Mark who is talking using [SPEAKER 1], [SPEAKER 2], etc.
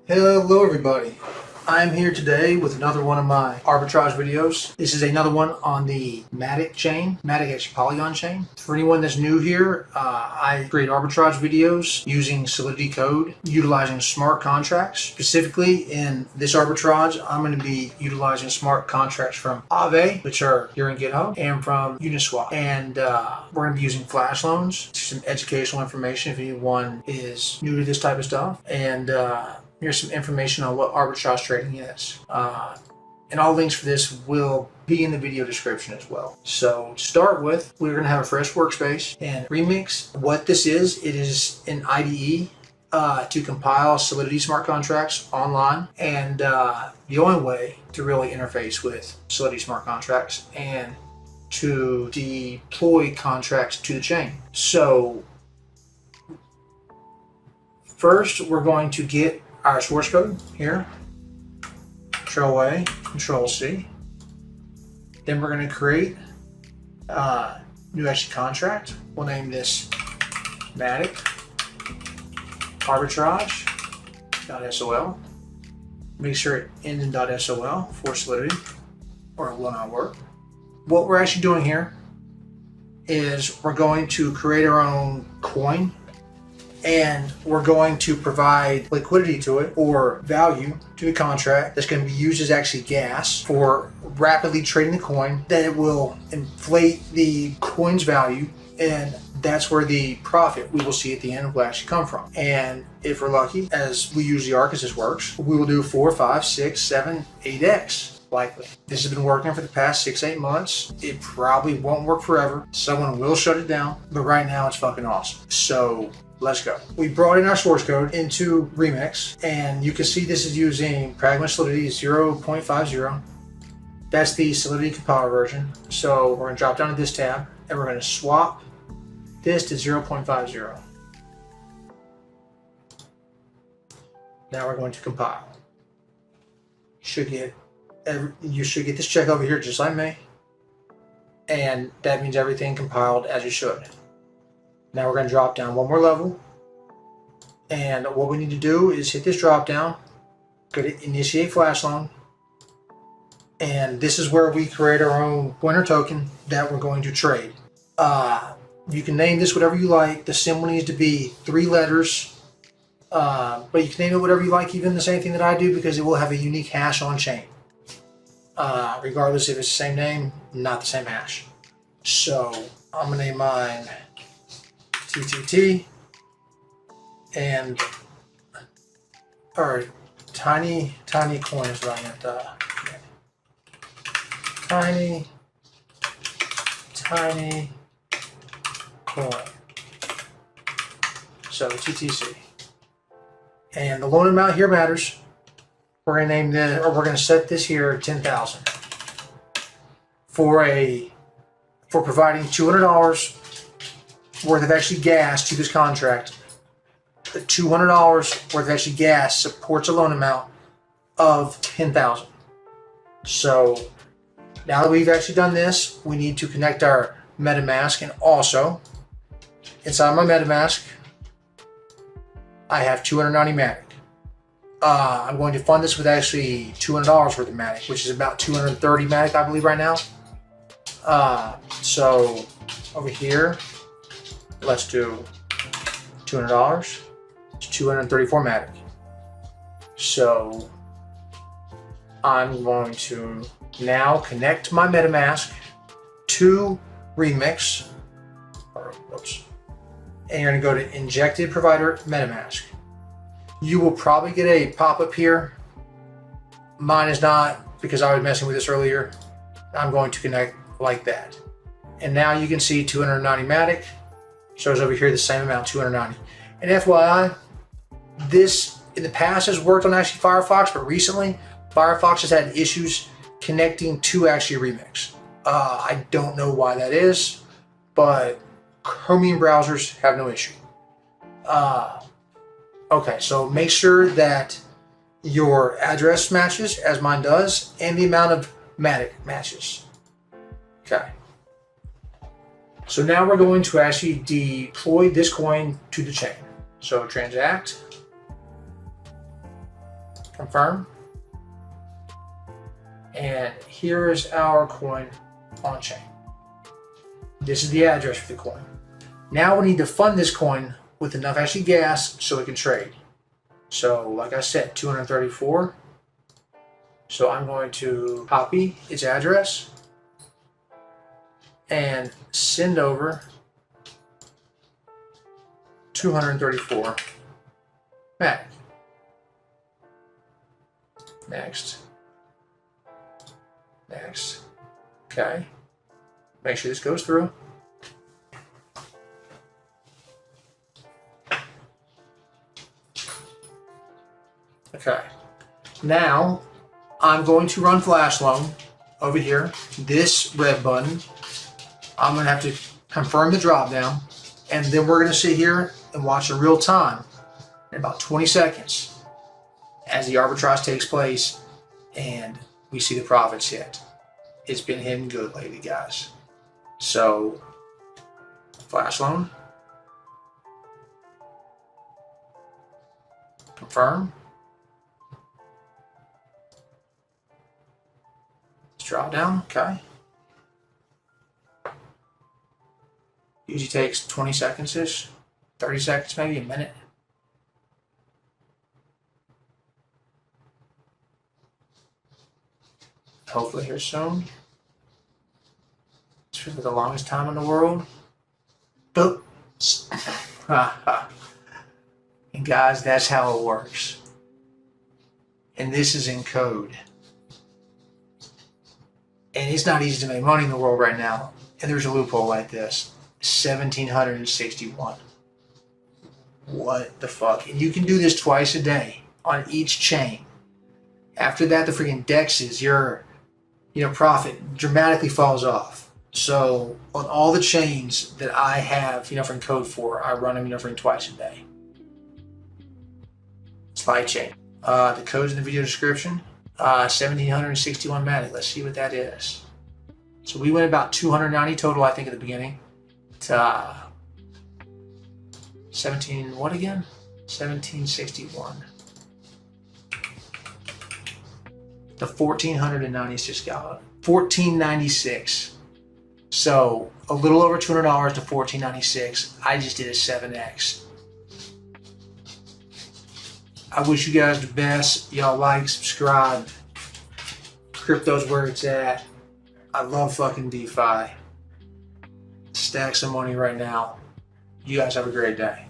[SPEAKER 1] Hello everybody, I'm here today with another one of my arbitrage videos. This is another one on the MATIC chain, MATIC actually Polygon chain. For anyone that's new here, I create arbitrage videos using Solidity code, utilizing smart contracts. Specifically in this arbitrage, I'm going to be utilizing smart contracts from Aave, which are here in GitHub, and from Uniswap. And we're going to be using Flash Loans, some educational information if anyone is new to this type of stuff. And here's some information on what arbitrage trading is. And all links for this will be in the video description as well. So to start with, we're going to have a fresh workspace and Remix. What this is, it is an IDE to compile Solidity smart contracts online. And the only way to really interface with Solidity smart contracts and to deploy contracts to the chain. So first, we're going to get our source code here, Control A, Control C. Then we're going to create a new actually contract. We'll name this MATIC Arbitrage.sol. Make sure it ends in .sol for Solidity, or it will not work. What we're actually doing here is we're going to create our own coin, and we're going to provide liquidity to it, or value to the contract that's going to be used as actually gas for rapidly trading the coin. Then it will inflate the coin's value, and that's where the profit we will see at the end will actually come from. And if we're lucky, as we usually are because this works, we will do 4, 5, 6, 7, 8x. Likely. This has been working for the past 6-8 months. It probably won't work forever. Someone will shut it down, but right now it's fucking awesome. So let's go. We brought in our source code into Remix, and you can see this is using Pragma Solidity 0.50. That's the Solidity Compiler version. So we're going to drop down to this tab, and we're going to swap this to 0.50. Now we're going to compile. You should get this check over here just like me, and that means everything compiled as you should. Now we're going to drop down one more level, and what we need to do is hit this drop down, go to Initiate Flash Loan, and this is where we create our own pointer token that we're going to trade. You can name this whatever you like. The symbol needs to be 3 letters, but you can name it whatever you like, even the same thing that I do, because it will have a unique hash on chain. Regardless if it's the same name, not the same hash. So I'm going to name mine TTT, and or tiny coin is what I meant. Tiny coin. So TTC, and the loan amount here matters. We're going to name this, or we're going to set this here 10,000 for providing $200 worth of actually gas to this contract. The $200 worth of actually gas supports a loan amount of 10,000. So now that we've actually done this, we need to connect our MetaMask, and also inside my MetaMask, I have 290 MATIC. I'm going to fund this with actually $200 worth of MATIC, which is about 230 MATIC, I believe, right now. So over here, let's do $200 to 234 MATIC. So I'm going to now connect my MetaMask to Remix, and you're going to go to Injected Provider MetaMask. You will probably get a pop-up here. Mine is not, because I was messing with this earlier. I'm going to connect like that. And now you can see 290 MATIC. Shows over here the same amount, 290. And FYI, this in the past has worked on actually Firefox, but recently Firefox has had issues connecting to actually Remix. I don't know why that is, but Chromium browsers have no issue. Okay, so make sure that your address matches, as mine does, and the amount of MATIC matches. Okay. So now we're going to actually deploy this coin to the chain. So transact. Confirm. And here is our coin on chain. This is the address for the coin. Now we need to fund this coin with enough actually gas so it can trade. So like I said, 234. So I'm going to copy its address and send over 234 MATIC. Next. Next. Okay. Make sure this goes through. Okay. Now I'm going to run Flash Loan over here. This red button. I'm going to have to confirm the drop down, and then we're going to sit here and watch in real time in about 20 seconds as the arbitrage takes place and we see the profits hit. It's been hitting good lately, guys. So, Flash Loan. Confirm. Let's drop down, okay. Usually takes 20 seconds-ish, 30 seconds, maybe a minute. Hopefully here soon. It's for the longest time in the world. Boop. And guys, that's how it works. And this is in code. And it's not easy to make money in the world right now. And there's a loophole like this. 1,761. What the fuck? And you can do this twice a day on each chain. After that, the freaking dexes, your profit dramatically falls off. So on all the chains that I have, from code for, I run them, for twice a day. Slide chain. The code's in the video description. 1,761 MATIC. Let's see what that is. So we went about 290 total, I think, at the beginning. To 17, what again? 1,761. The 1,496 gallon. 1,496. So a little over $200 to 1,496. I just did a 7x. I wish you guys the best. Y'all like, subscribe. Crypto's where it's at. I love fucking DeFi. Stack some money right now. You guys have a great day.